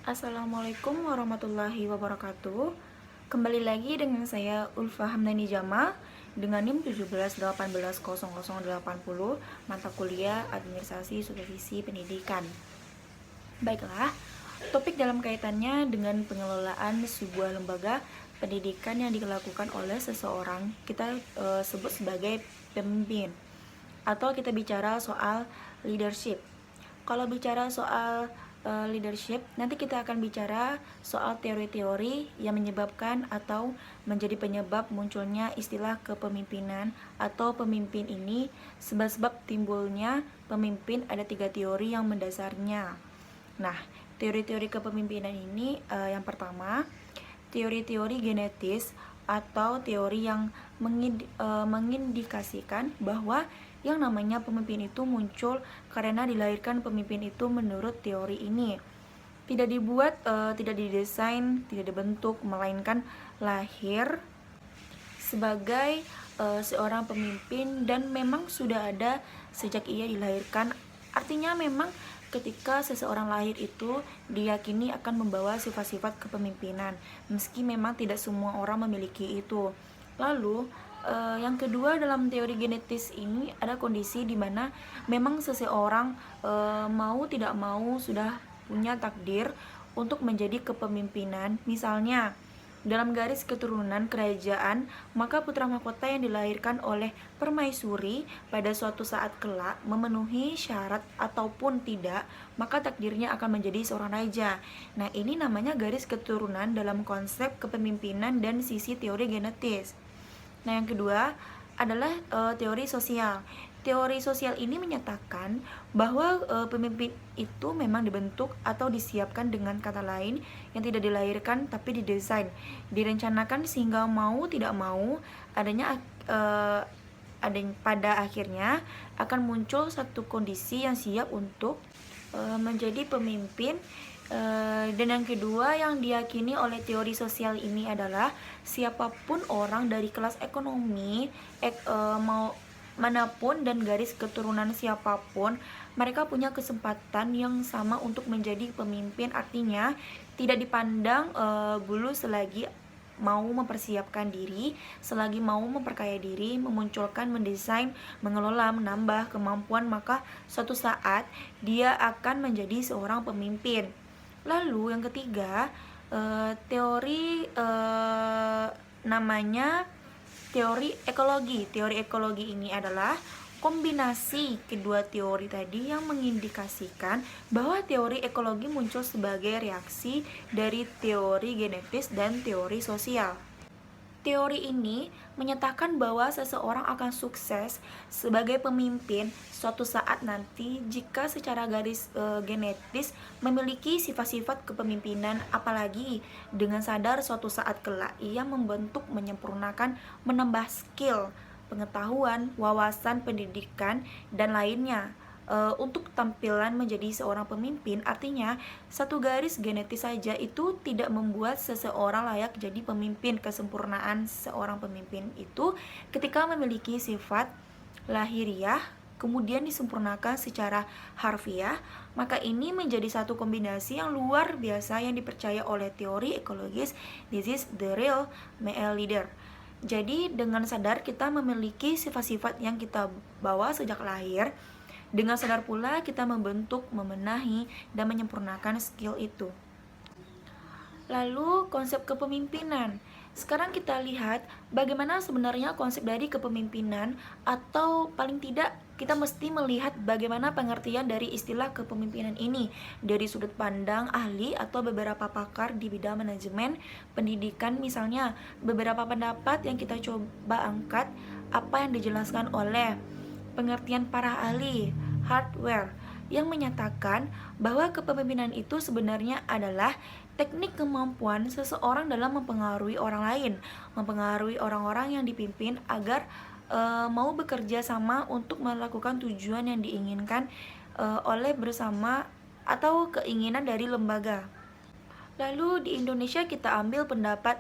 Assalamualaikum warahmatullahi wabarakatuh. Kembali lagi dengan saya Ulfa Hamdani Jama dengan NIM 17188080 mata kuliah Administrasi Supervisi Pendidikan. Baiklah, topik dalam kaitannya dengan pengelolaan sebuah lembaga pendidikan yang dilakukan oleh seseorang kita sebut sebagai pemimpin, atau kita bicara soal leadership. Kalau bicara soal leadership, nanti kita akan bicara soal teori-teori yang menyebabkan atau menjadi penyebab munculnya istilah kepemimpinan atau pemimpin ini. Sebab-sebab timbulnya pemimpin ada 3 teori yang mendasarnya. Nah, teori-teori kepemimpinan ini yang pertama, teori-teori genetis atau teori yang mengindikasikan bahwa yang namanya pemimpin itu muncul karena dilahirkan pemimpin itu menurut teori ini. Tidak dibuat, tidak didesain, tidak dibentuk, melainkan lahir sebagai seorang pemimpin dan memang sudah ada sejak ia dilahirkan. Artinya memang ketika seseorang lahir itu diyakini akan membawa sifat-sifat kepemimpinan, meski memang tidak semua orang memiliki itu. Lalu yang kedua, dalam teori genetis ini ada kondisi di mana memang seseorang mau tidak mau sudah punya takdir untuk menjadi kepemimpinan. Misalnya dalam garis keturunan kerajaan, maka putra mahkota yang dilahirkan oleh permaisuri pada suatu saat kelak memenuhi syarat ataupun tidak, maka takdirnya akan menjadi seorang raja. Nah, ini namanya garis keturunan dalam konsep kepemimpinan dan sisi teori genetis. Nah, yang kedua adalah teori sosial. Teori sosial ini menyatakan bahwa pemimpin itu memang dibentuk atau disiapkan, dengan kata lain yang tidak dilahirkan tapi didesain, direncanakan sehingga mau tidak mau pada akhirnya akan muncul satu kondisi yang siap untuk menjadi pemimpin. Dan yang kedua yang diyakini oleh teori sosial ini adalah siapapun orang dari kelas ekonomi mau manapun dan garis keturunan siapapun, mereka punya kesempatan yang sama untuk menjadi pemimpin. Artinya tidak dipandang bulu selagi mau mempersiapkan diri, selagi mau memperkaya diri, memunculkan, mendesain, mengelola, menambah kemampuan, maka suatu saat dia akan menjadi seorang pemimpin. Lalu yang ketiga, teori namanya teori ekologi. Teori ekologi ini adalah kombinasi kedua teori tadi yang mengindikasikan bahwa teori ekologi muncul sebagai reaksi dari teori genetis dan teori sosial. Teori ini menyatakan bahwa seseorang akan sukses sebagai pemimpin suatu saat nanti jika secara garis genetis memiliki sifat-sifat kepemimpinan, apalagi dengan sadar suatu saat kelak ia membentuk, menyempurnakan, menambah skill, pengetahuan, wawasan, pendidikan, dan lainnya untuk tampilan menjadi seorang pemimpin. Artinya satu garis genetis saja itu tidak membuat seseorang layak jadi pemimpin. Kesempurnaan seorang pemimpin itu ketika memiliki sifat lahiriah kemudian disempurnakan secara harfiah, maka ini menjadi satu kombinasi yang luar biasa yang dipercaya oleh teori ekologis. This is the real male leader. Jadi dengan sadar kita memiliki sifat-sifat yang kita bawa sejak lahir. Dengan sadar pula kita membentuk, memenahi, dan menyempurnakan skill itu. Lalu konsep kepemimpinan. Sekarang kita lihat bagaimana sebenarnya konsep dari kepemimpinan, atau paling tidak kita mesti melihat bagaimana pengertian dari istilah kepemimpinan ini dari sudut pandang ahli atau beberapa pakar di bidang manajemen pendidikan. Misalnya beberapa pendapat yang kita coba angkat apa yang dijelaskan oleh pengertian para ahli hardware yang menyatakan bahwa kepemimpinan itu sebenarnya adalah teknik kemampuan seseorang dalam mempengaruhi orang lain, mempengaruhi orang-orang yang dipimpin agar mau bekerja sama untuk melakukan tujuan yang diinginkan oleh bersama atau keinginan dari lembaga. Lalu di Indonesia kita ambil pendapat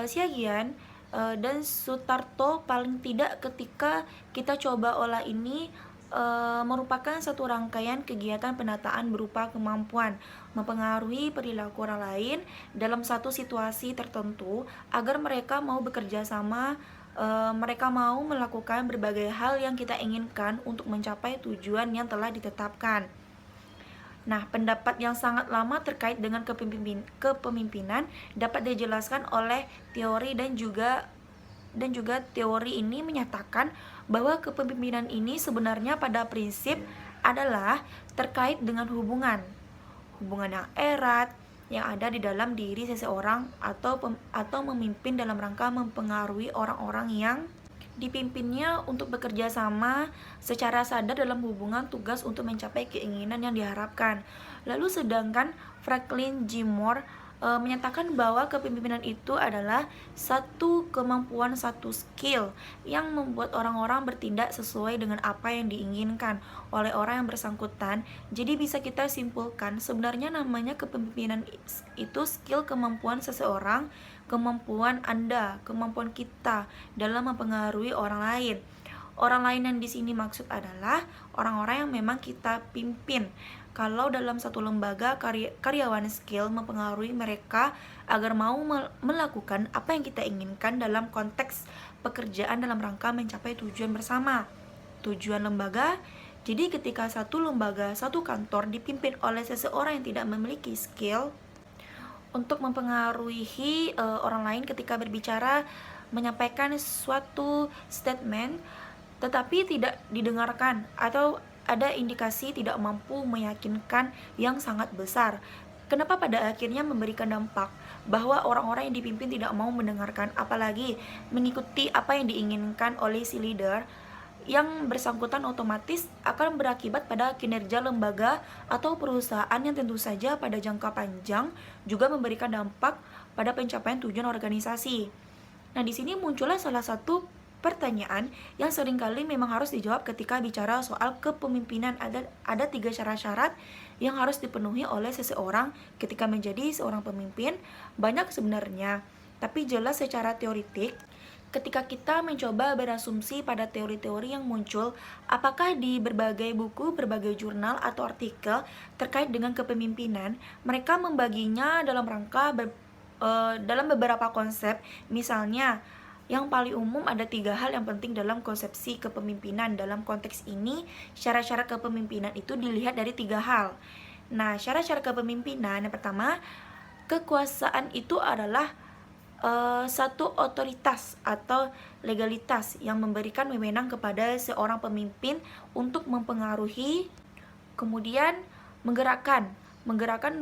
Siagian dan Sutarto. Paling tidak ketika kita coba olah ini merupakan satu rangkaian kegiatan penataan berupa kemampuan mempengaruhi perilaku orang lain dalam satu situasi tertentu agar mereka mau bekerja sama, mereka mau melakukan berbagai hal yang kita inginkan untuk mencapai tujuan yang telah ditetapkan. Nah, pendapat yang sangat lama terkait dengan kepemimpinan dapat dijelaskan oleh teori dan juga teori ini menyatakan bahwa kepemimpinan ini sebenarnya pada prinsip adalah terkait dengan hubungan yang erat yang ada di dalam diri seseorang atau memimpin dalam rangka mempengaruhi orang-orang yang dipimpinnya untuk bekerja sama secara sadar dalam hubungan tugas untuk mencapai keinginan yang diharapkan. Lalu sedangkan Franklin G. Moore menyatakan bahwa kepemimpinan itu adalah satu kemampuan, satu skill yang membuat orang-orang bertindak sesuai dengan apa yang diinginkan oleh orang yang bersangkutan. Jadi bisa kita simpulkan sebenarnya namanya kepemimpinan itu skill, kemampuan seseorang, kemampuan Anda, kemampuan kita dalam mempengaruhi orang lain. Orang lain yang di sini maksud adalah orang-orang yang memang kita pimpin. Kalau dalam satu lembaga karyawan skill mempengaruhi mereka agar mau melakukan apa yang kita inginkan dalam konteks pekerjaan dalam rangka mencapai tujuan bersama. Tujuan lembaga, jadi ketika satu lembaga, satu kantor dipimpin oleh seseorang yang tidak memiliki skill untuk mempengaruhi orang lain ketika berbicara, menyampaikan suatu statement tetapi tidak didengarkan atau ada indikasi tidak mampu meyakinkan yang sangat besar. Kenapa pada akhirnya memberikan dampak bahwa orang-orang yang dipimpin tidak mau mendengarkan, apalagi mengikuti apa yang diinginkan oleh si leader, yang bersangkutan otomatis akan berakibat pada kinerja lembaga atau perusahaan yang tentu saja pada jangka panjang juga memberikan dampak pada pencapaian tujuan organisasi. Nah, di sini muncullah salah satu pertanyaan yang seringkali memang harus dijawab ketika bicara soal kepemimpinan. Ada 3 syarat-syarat yang harus dipenuhi oleh seseorang ketika menjadi seorang pemimpin. Banyak sebenarnya, tapi jelas secara teoritik ketika kita mencoba berasumsi pada teori-teori yang muncul, apakah di berbagai buku, berbagai jurnal atau artikel terkait dengan kepemimpinan, mereka membaginya dalam rangka dalam beberapa konsep. Misalnya, yang paling umum ada 3 hal yang penting dalam konsepsi kepemimpinan. Dalam konteks ini, syarat-syarat kepemimpinan itu dilihat dari 3 hal. Nah, syarat-syarat kepemimpinan yang pertama, kekuasaan itu adalah satu otoritas atau legalitas yang memberikan wewenang kepada seorang pemimpin untuk mempengaruhi, kemudian menggerakkan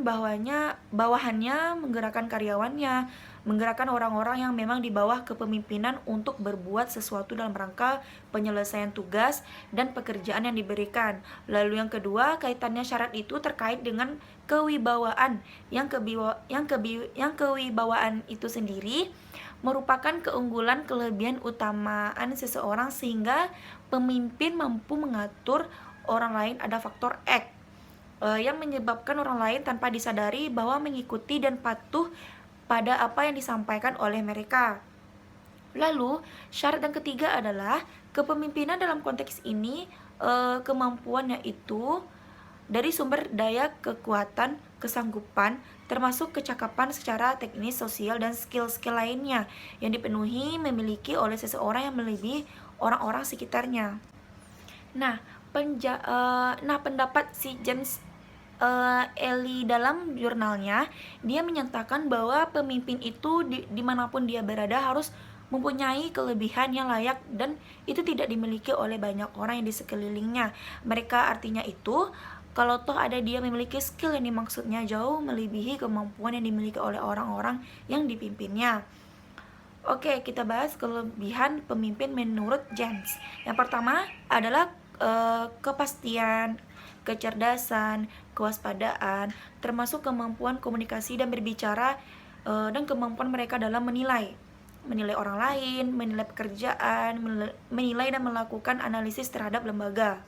bawahannya, menggerakkan karyawannya, menggerakkan orang-orang yang memang di bawah kepemimpinan untuk berbuat sesuatu dalam rangka penyelesaian tugas dan pekerjaan yang diberikan. Lalu yang kedua, kaitannya syarat itu terkait dengan kewibawaan. Yang kewibawaan itu sendiri merupakan keunggulan kelebihan utamaan seseorang sehingga pemimpin mampu mengatur orang lain. Ada faktor X yang menyebabkan orang lain tanpa disadari bahwa mengikuti dan patuh pada apa yang disampaikan oleh mereka. Lalu, syarat yang ketiga adalah kepemimpinan dalam konteks ini kemampuannya itu dari sumber daya, kekuatan, kesanggupan, termasuk kecakapan secara teknis, sosial, dan skill-skill lainnya yang dipenuhi memiliki oleh seseorang yang melebihi orang-orang sekitarnya. Nah, pendapat si James Ely dalam jurnalnya, dia menyatakan bahwa pemimpin itu dimanapun dia berada harus mempunyai kelebihan yang layak dan itu tidak dimiliki oleh banyak orang yang di sekelilingnya. Mereka artinya itu, kalau toh ada dia memiliki skill yang dimaksudnya jauh melebihi kemampuan yang dimiliki oleh orang-orang yang dipimpinnya. Oke, kita bahas kelebihan pemimpin menurut James. Yang pertama adalah kepastian, kecerdasan, kewaspadaan, termasuk kemampuan komunikasi dan berbicara, dan kemampuan mereka dalam menilai orang lain, menilai pekerjaan, menilai dan melakukan analisis terhadap lembaga.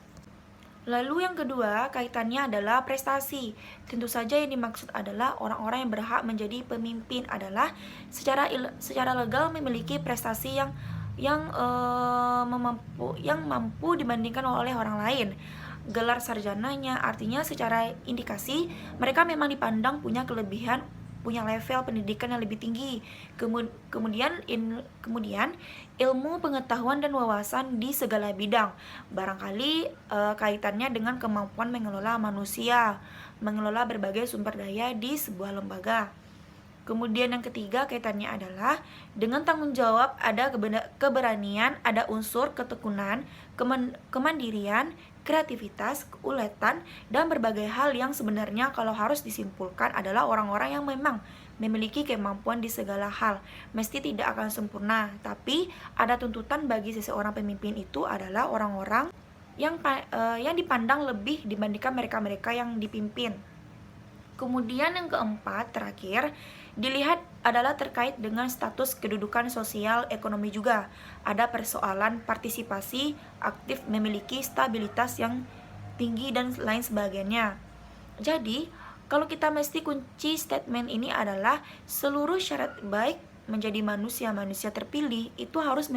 Lalu yang kedua, kaitannya adalah prestasi. Tentu saja yang dimaksud adalah orang-orang yang berhak menjadi pemimpin adalah secara legal memiliki prestasi yang yang mampu dibandingkan oleh orang lain. Gelar sarjananya artinya secara indikasi mereka memang dipandang punya kelebihan, punya level pendidikan yang lebih tinggi. Kemudian ilmu pengetahuan dan wawasan di segala bidang. Barangkali kaitannya dengan kemampuan mengelola manusia, mengelola berbagai sumber daya di sebuah lembaga. Kemudian yang ketiga kaitannya adalah dengan tanggung jawab, ada keberanian, ada unsur ketekunan, kemandirian, kreativitas, keuletan, dan berbagai hal yang sebenarnya kalau harus disimpulkan adalah orang-orang yang memang memiliki kemampuan di segala hal. Mesti tidak akan sempurna, tapi ada tuntutan bagi seseorang pemimpin itu adalah orang-orang yang dipandang lebih dibandingkan mereka-mereka yang dipimpin. Kemudian yang keempat, terakhir, dilihat adalah terkait dengan status kedudukan sosial ekonomi juga. Ada persoalan partisipasi aktif, memiliki stabilitas yang tinggi dan lain sebagainya. Jadi, kalau kita mesti kunci statement ini adalah seluruh syarat baik menjadi manusia terpilih itu harus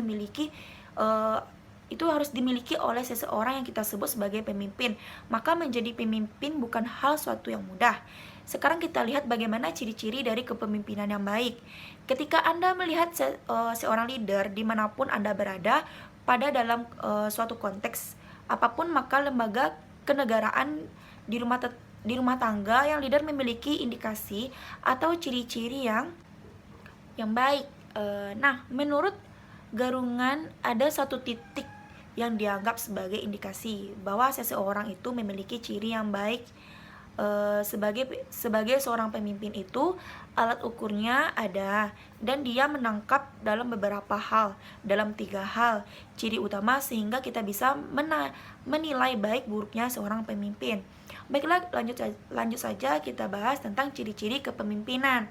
dimiliki oleh seseorang yang kita sebut sebagai pemimpin. Maka menjadi pemimpin bukan hal suatu yang mudah. Sekarang kita lihat bagaimana ciri-ciri dari kepemimpinan yang baik. Ketika Anda melihat seorang leader dimanapun Anda berada pada dalam suatu konteks apapun, maka lembaga kenegaraan di rumah tangga yang leader memiliki indikasi atau ciri-ciri yang baik. Nah, menurut Garungan ada satu titik yang dianggap sebagai indikasi bahwa seseorang itu memiliki ciri yang baik. Sebagai seorang pemimpin itu alat ukurnya ada, dan dia menangkap dalam beberapa hal, dalam 3 hal ciri utama sehingga kita bisa menilai baik buruknya seorang pemimpin. Baiklah, lanjut saja kita bahas tentang ciri-ciri kepemimpinan.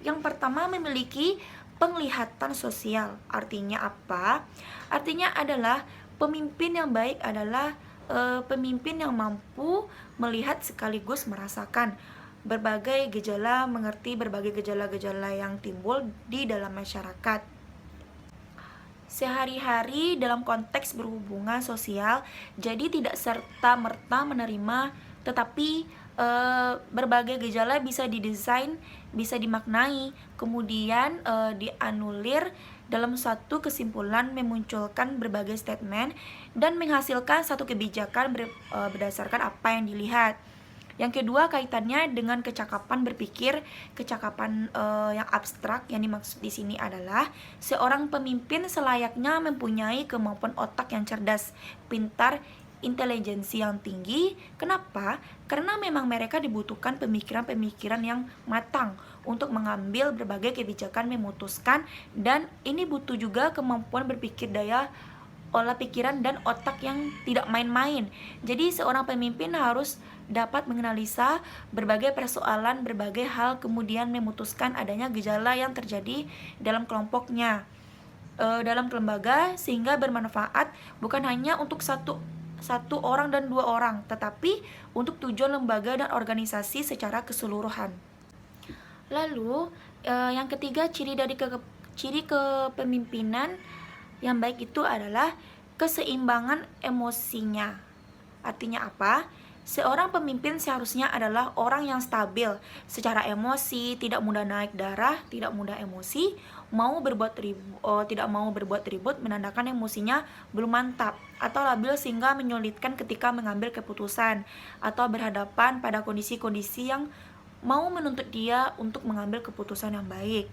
Yang pertama, memiliki penglihatan sosial. Artinya apa? Artinya adalah pemimpin yang baik adalah pemimpin yang mampu melihat sekaligus merasakan berbagai gejala, mengerti berbagai gejala-gejala yang timbul di dalam masyarakat sehari-hari dalam konteks berhubungan sosial. Jadi tidak serta-merta menerima, tetapi berbagai gejala bisa didesain, bisa dimaknai, kemudian dianulir dalam suatu kesimpulan, memunculkan berbagai statement dan menghasilkan satu kebijakan berdasarkan apa yang dilihat. Yang kedua kaitannya dengan kecakapan berpikir. Kecakapan yang abstrak yang dimaksud di sini adalah seorang pemimpin selayaknya mempunyai kemampuan otak yang cerdas, pintar, intelijensi yang tinggi. Kenapa? Karena memang mereka dibutuhkan pemikiran-pemikiran yang matang untuk mengambil berbagai kebijakan, memutuskan, dan ini butuh juga kemampuan berpikir, daya olah pikiran dan otak yang tidak main-main. Jadi seorang pemimpin harus dapat menganalisa berbagai persoalan, berbagai hal, kemudian memutuskan adanya gejala yang terjadi dalam kelompoknya, dalam lembaga, sehingga bermanfaat bukan hanya untuk satu orang dan 2 orang, tetapi untuk tujuan lembaga dan organisasi secara keseluruhan. Lalu yang ketiga, ciri kepemimpinan yang baik itu adalah keseimbangan emosinya. Artinya apa? Seorang pemimpin seharusnya adalah orang yang stabil secara emosi, tidak mudah naik darah, tidak mudah emosi, tidak mau berbuat ribut, menandakan emosinya belum mantap atau labil sehingga menyulitkan ketika mengambil keputusan atau berhadapan pada kondisi-kondisi yang mau menuntut dia untuk mengambil keputusan yang baik.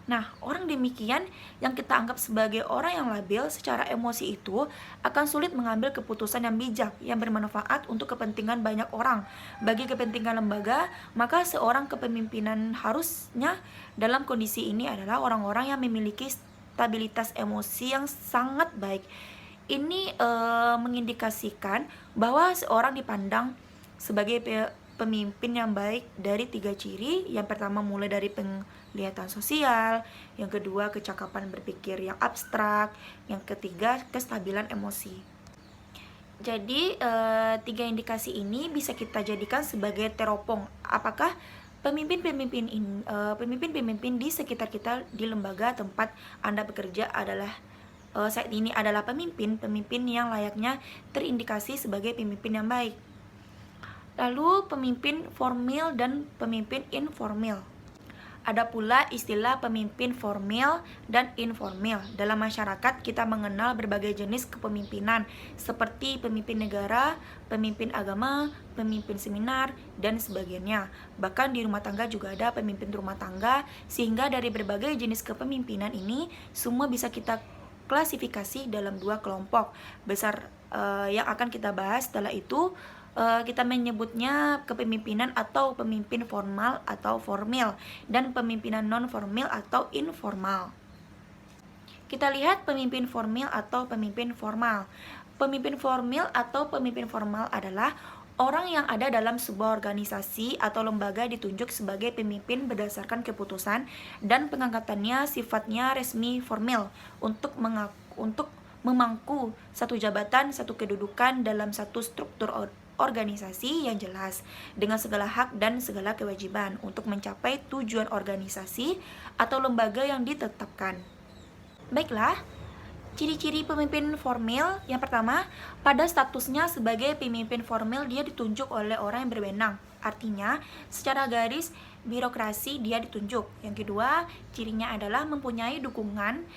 Nah, orang demikian yang kita anggap sebagai orang yang labil secara emosi itu akan sulit mengambil keputusan yang bijak, yang bermanfaat untuk kepentingan banyak orang. Bagi kepentingan lembaga, maka seorang kepemimpinan harusnya dalam kondisi ini adalah orang-orang yang memiliki stabilitas emosi yang sangat baik. Ini mengindikasikan bahwa seorang dipandang sebagai pemimpin yang baik dari 3 ciri. Yang pertama mulai dari penglihatan sosial, yang kedua kecakapan berpikir yang abstrak, yang ketiga kestabilan emosi. Jadi 3 indikasi ini bisa kita jadikan sebagai teropong. Apakah pemimpin-pemimpin di sekitar kita di lembaga tempat Anda bekerja adalah saat ini adalah pemimpin yang layaknya terindikasi sebagai pemimpin yang baik. Lalu pemimpin formal dan pemimpin informal. Ada pula istilah pemimpin formal dan informal. Dalam masyarakat kita mengenal berbagai jenis kepemimpinan seperti pemimpin negara, pemimpin agama, pemimpin seminar, dan sebagainya. Bahkan di rumah tangga juga ada pemimpin rumah tangga, sehingga dari berbagai jenis kepemimpinan ini semua bisa kita klasifikasi dalam dua kelompok besar yang akan kita bahas. Setelah itu kita menyebutnya kepemimpinan atau pemimpin formal atau formal dan pemimpinan non formal atau informal. Kita lihat pemimpin formal atau pemimpin formal. Pemimpin formal atau pemimpin formal adalah orang yang ada dalam sebuah organisasi atau lembaga ditunjuk sebagai pemimpin berdasarkan keputusan dan pengangkatannya sifatnya resmi formal untuk memangku satu jabatan, satu kedudukan dalam satu struktur organisasi yang jelas dengan segala hak dan segala kewajiban untuk mencapai tujuan organisasi atau lembaga yang ditetapkan. Baiklah, ciri-ciri pemimpin formal. Yang pertama, pada statusnya sebagai pemimpin formal dia ditunjuk oleh orang yang berwenang. Artinya, secara garis birokrasi dia ditunjuk. Yang kedua, cirinya adalah mempunyai dukungan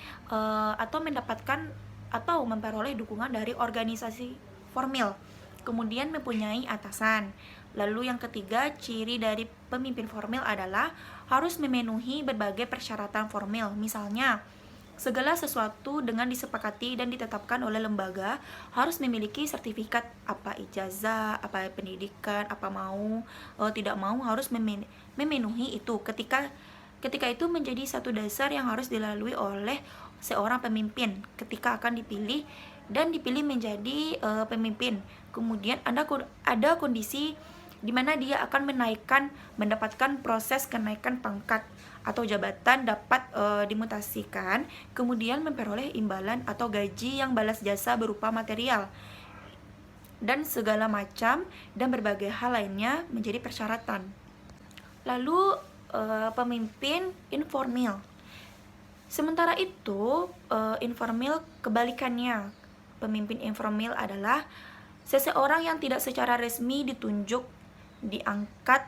atau mendapatkan atau memperoleh dukungan dari organisasi formal. Kemudian mempunyai atasan. Lalu yang ketiga, ciri dari pemimpin formal adalah harus memenuhi berbagai persyaratan formal. Misalnya, segala sesuatu dengan disepakati dan ditetapkan oleh lembaga harus memiliki sertifikat, apa ijazah, apa pendidikan, apa mau, tidak mau harus memenuhi itu. Ketika itu menjadi satu dasar yang harus dilalui oleh seorang pemimpin ketika akan dipilih menjadi pemimpin. Kemudian ada kondisi di mana dia akan mendapatkan proses kenaikan pangkat atau jabatan dapat dimutasikan, kemudian memperoleh imbalan atau gaji yang balas jasa berupa material dan segala macam dan berbagai hal lainnya menjadi persyaratan. Lalu pemimpin informal. Sementara itu informal kebalikannya. Pemimpin informal adalah seseorang yang tidak secara resmi ditunjuk, diangkat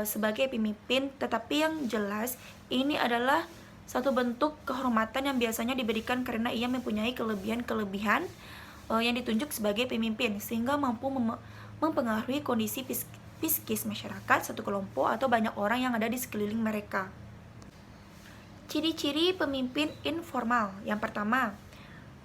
sebagai pemimpin, tetapi yang jelas ini adalah satu bentuk kehormatan yang biasanya diberikan karena ia mempunyai kelebihan-kelebihan yang ditunjuk sebagai pemimpin, sehingga mampu mempengaruhi kondisi psikis masyarakat, satu kelompok atau banyak orang yang ada di sekeliling mereka. Ciri-ciri pemimpin informal. Yang pertama,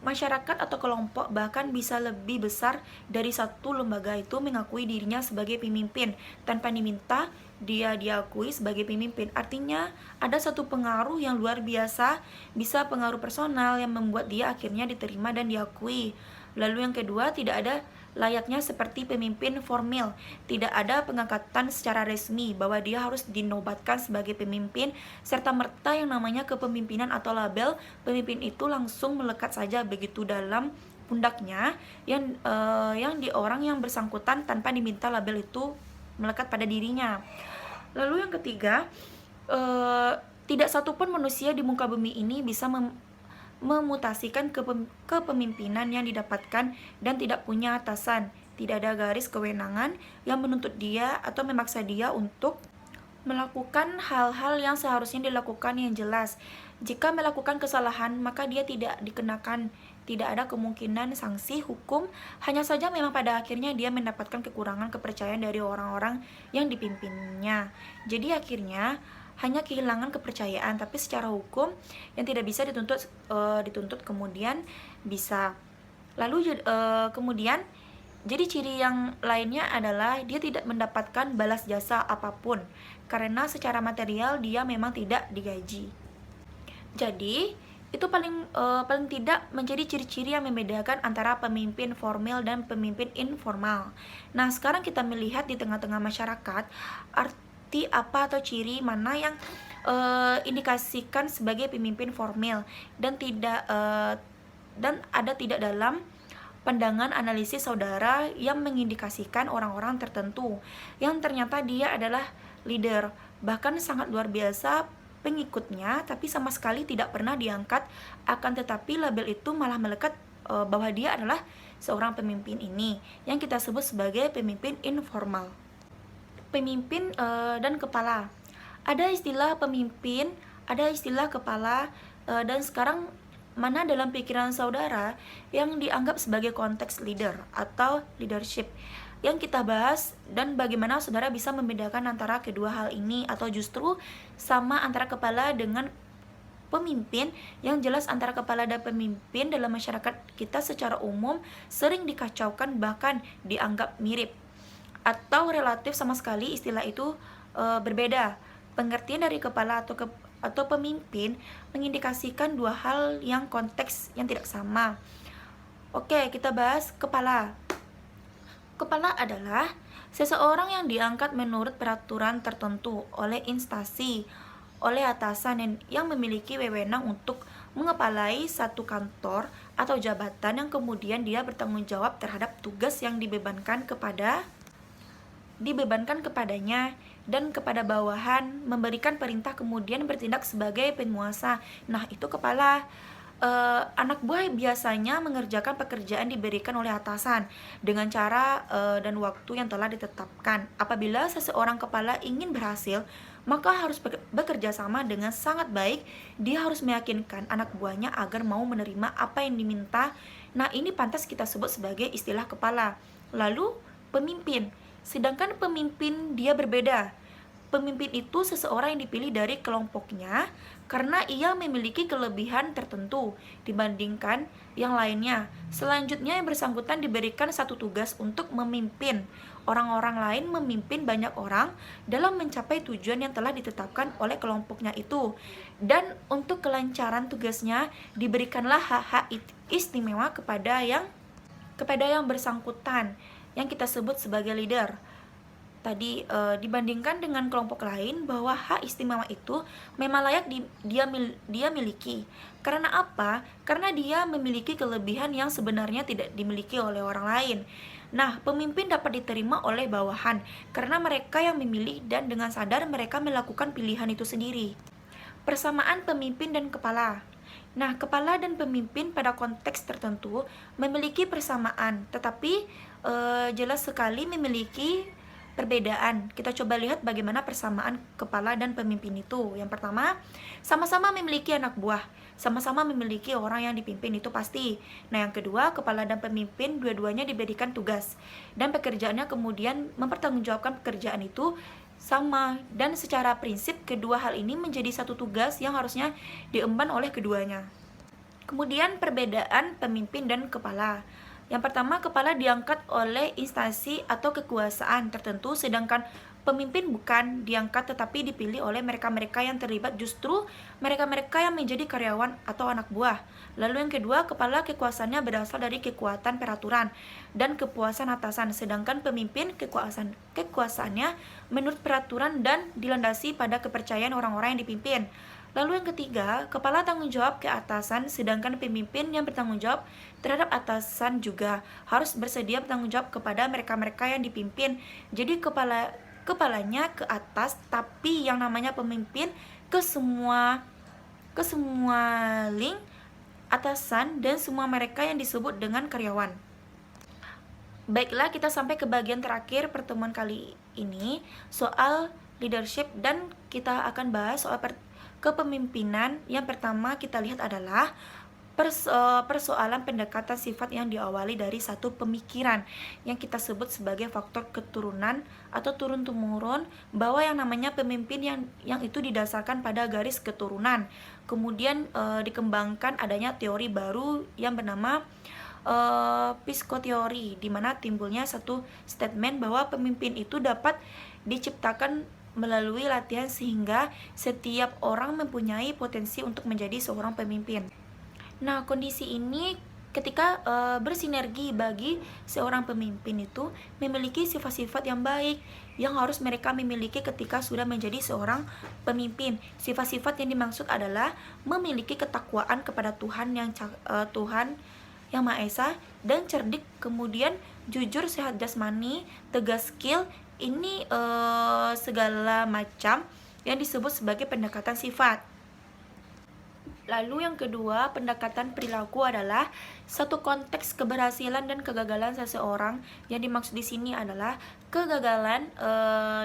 masyarakat atau kelompok bahkan bisa lebih besar dari satu lembaga itu mengakui dirinya sebagai pemimpin tanpa diminta dia diakui sebagai pemimpin. Artinya ada satu pengaruh yang luar biasa, bisa pengaruh personal yang membuat dia akhirnya diterima dan diakui. Lalu yang kedua, tidak ada layaknya seperti pemimpin formal, tidak ada pengangkatan secara resmi bahwa dia harus dinobatkan sebagai pemimpin serta merta yang namanya kepemimpinan atau label pemimpin itu langsung melekat saja begitu dalam pundaknya yang di orang yang bersangkutan tanpa diminta label itu melekat pada dirinya. Lalu yang ketiga, tidak satupun manusia di muka bumi ini bisa memutasikan kepemimpinan yang didapatkan dan tidak punya atasan. Tidak ada garis kewenangan yang menuntut dia atau memaksa dia untuk melakukan hal-hal yang seharusnya dilakukan yang jelas. Jika melakukan kesalahan, maka dia tidak dikenakan, tidak ada kemungkinan sanksi hukum, hanya saja memang pada akhirnya dia mendapatkan kekurangan kepercayaan dari orang-orang yang dipimpinnya. Jadi akhirnya hanya kehilangan kepercayaan, tapi secara hukum yang tidak bisa dituntut kemudian bisa. Lalu kemudian jadi ciri yang lainnya adalah dia tidak mendapatkan balas jasa apapun karena secara material dia memang tidak digaji. Jadi itu paling tidak menjadi ciri-ciri yang membedakan antara pemimpin formal dan pemimpin informal. Nah, sekarang kita melihat di tengah-tengah masyarakat arti apa atau ciri mana yang indikasikan sebagai pemimpin formal dan ada tidak dalam pandangan analisis saudara yang mengindikasikan orang-orang tertentu yang ternyata dia adalah leader, bahkan sangat luar biasa pengikutnya, tapi sama sekali tidak pernah diangkat, akan tetapi label itu malah melekat bahwa dia adalah seorang pemimpin ini, yang kita sebut sebagai pemimpin informal. Pemimpin dan kepala. Ada istilah pemimpin, ada istilah kepala, dan sekarang mana dalam pikiran saudara yang dianggap sebagai konteks leader atau leadership yang kita bahas, dan bagaimana saudara bisa membedakan antara kedua hal ini, atau justru sama antara kepala dengan pemimpin. Yang jelas antara kepala dan pemimpin dalam masyarakat kita secara umum sering dikacaukan, bahkan dianggap mirip atau relatif sama sekali istilah itu berbeda. Pengertian dari kepala atau pemimpin mengindikasikan dua hal yang konteks yang tidak sama. Oke, kita bahas kepala. Kepala adalah seseorang yang diangkat menurut peraturan tertentu oleh instansi, oleh atasan yang memiliki wewenang untuk mengepalai satu kantor atau jabatan, yang kemudian dia bertanggung jawab terhadap tugas yang dibebankan kepadanya dan kepada bawahan, memberikan perintah kemudian bertindak sebagai penguasa. Nah, itu kepala. Anak buah biasanya mengerjakan pekerjaan diberikan oleh atasan dengan cara dan waktu yang telah ditetapkan. Apabila seseorang kepala ingin berhasil, maka harus bekerja sama dengan sangat baik. Dia harus meyakinkan anak buahnya agar mau menerima apa yang diminta. Nah, ini pantas kita sebut sebagai istilah kepala. Lalu pemimpin. Sedangkan pemimpin dia berbeda. Pemimpin itu seseorang yang dipilih dari kelompoknya karena ia memiliki kelebihan tertentu dibandingkan yang lainnya. Selanjutnya, yang bersangkutan diberikan satu tugas untuk memimpin orang-orang lain, memimpin banyak orang dalam mencapai tujuan yang telah ditetapkan oleh kelompoknya itu. Dan untuk kelancaran tugasnya diberikanlah hak-hak istimewa kepada yang bersangkutan, yang kita sebut sebagai leader. Tadi dibandingkan dengan kelompok lain, bahwa hak istimewa itu memang layak dia miliki. Karena apa? Karena dia memiliki kelebihan yang sebenarnya tidak dimiliki oleh orang lain. Nah, pemimpin dapat diterima oleh bawahan karena mereka yang memilih dan dengan sadar mereka melakukan pilihan itu sendiri. Persamaan pemimpin dan kepala. Nah, kepala dan pemimpin pada konteks tertentu memiliki persamaan, tetapi jelas sekali memiliki perbedaan. Kita coba lihat bagaimana persamaan kepala dan pemimpin itu. Yang pertama, sama-sama memiliki anak buah, sama-sama memiliki orang yang dipimpin, itu pasti. Nah, yang kedua, kepala dan pemimpin dua-duanya diberikan tugas dan pekerjaannya, kemudian mempertanggungjawabkan pekerjaan itu sama, dan secara prinsip kedua hal ini menjadi satu tugas yang harusnya diemban oleh keduanya. Kemudian perbedaan pemimpin dan kepala. Yang pertama, kepala diangkat oleh instansi atau kekuasaan tertentu, sedangkan pemimpin bukan diangkat tetapi dipilih oleh mereka-mereka yang terlibat, justru mereka-mereka yang menjadi karyawan atau anak buah. Lalu yang kedua, kepala kekuasaannya berasal dari kekuatan peraturan dan kepuasan atasan, sedangkan pemimpin kekuasaannya menurut peraturan dan dilandasi pada kepercayaan orang-orang yang dipimpin. Lalu yang ketiga, kepala tanggung jawab ke atasan, sedangkan pemimpin yang bertanggung jawab terhadap atasan juga harus bersedia bertanggung jawab kepada mereka-mereka yang dipimpin. Jadi kepalanya ke atas, tapi yang namanya pemimpin ke semua link atasan dan semua mereka yang disebut dengan karyawan. Baiklah, kita sampai ke bagian terakhir pertemuan kali ini, soal leadership, dan kita akan bahas soal kepemimpinan. Yang pertama kita lihat adalah persoalan pendekatan sifat yang diawali dari satu pemikiran yang kita sebut sebagai faktor keturunan atau turun-temurun, bahwa yang namanya pemimpin yang itu didasarkan pada garis keturunan. Kemudian dikembangkan adanya teori baru yang bernama psikoteori, di mana timbulnya satu statement bahwa pemimpin itu dapat diciptakan melalui latihan, sehingga setiap orang mempunyai potensi untuk menjadi seorang pemimpin. Nah, kondisi ini ketika bersinergi bagi seorang pemimpin itu memiliki sifat-sifat yang baik yang harus mereka memiliki ketika sudah menjadi seorang pemimpin. Sifat-sifat yang dimaksud adalah memiliki ketakwaan kepada Tuhan yang Maha Esa dan cerdik, kemudian jujur, sehat jasmani, tegas skill. Ini segala macam yang disebut sebagai pendekatan sifat. Lalu yang kedua, pendekatan perilaku adalah satu konteks keberhasilan dan kegagalan seseorang. Yang dimaksud di sini adalah kegagalan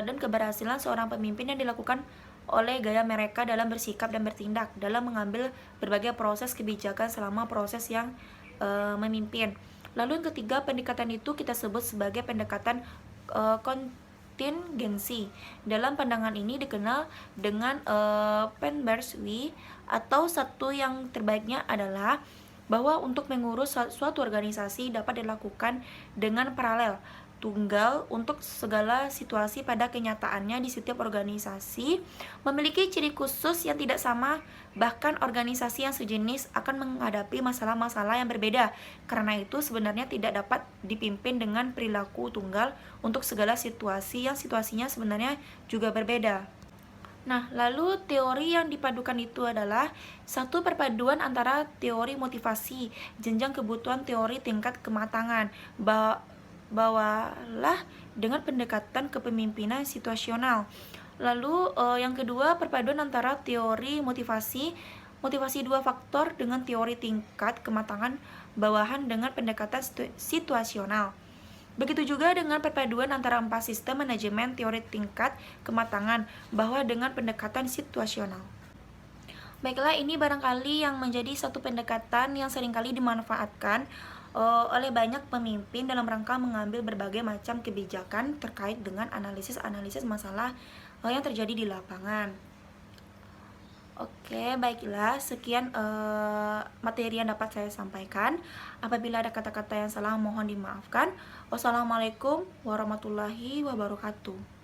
dan keberhasilan seorang pemimpin yang dilakukan oleh gaya mereka dalam bersikap dan bertindak dalam mengambil berbagai proses kebijakan selama proses yang memimpin. Lalu yang ketiga, pendekatan itu kita sebut sebagai pendekatan kontingensi. Dalam pandangan ini dikenal dengan Penbergswi, atau satu yang terbaiknya adalah bahwa untuk mengurus suatu organisasi dapat dilakukan dengan paralel tunggal untuk segala situasi pada kenyataannya di setiap organisasi memiliki ciri khusus yang tidak sama, bahkan organisasi yang sejenis akan menghadapi masalah-masalah yang berbeda. Karena itu sebenarnya tidak dapat dipimpin dengan perilaku tunggal untuk segala situasi yang situasinya sebenarnya juga berbeda. Nah, lalu teori yang dipadukan itu adalah satu perpaduan antara teori motivasi, jenjang kebutuhan teori tingkat kematangan, bawalah dengan pendekatan kepemimpinan situasional. Lalu yang kedua, perpaduan antara teori motivasi dua faktor dengan teori tingkat kematangan bawahan dengan pendekatan situasional. Begitu juga dengan perpaduan antara 4 sistem manajemen teori tingkat kematangan bahwa dengan pendekatan situasional. Baiklah, ini barangkali yang menjadi satu pendekatan yang seringkali dimanfaatkan oleh banyak pemimpin dalam rangka mengambil berbagai macam kebijakan terkait dengan analisis masalah yang terjadi di lapangan. Oke, baiklah, sekian materi yang dapat saya sampaikan. Apabila ada kata-kata yang salah, mohon dimaafkan. Wassalamualaikum warahmatullahi wabarakatuh.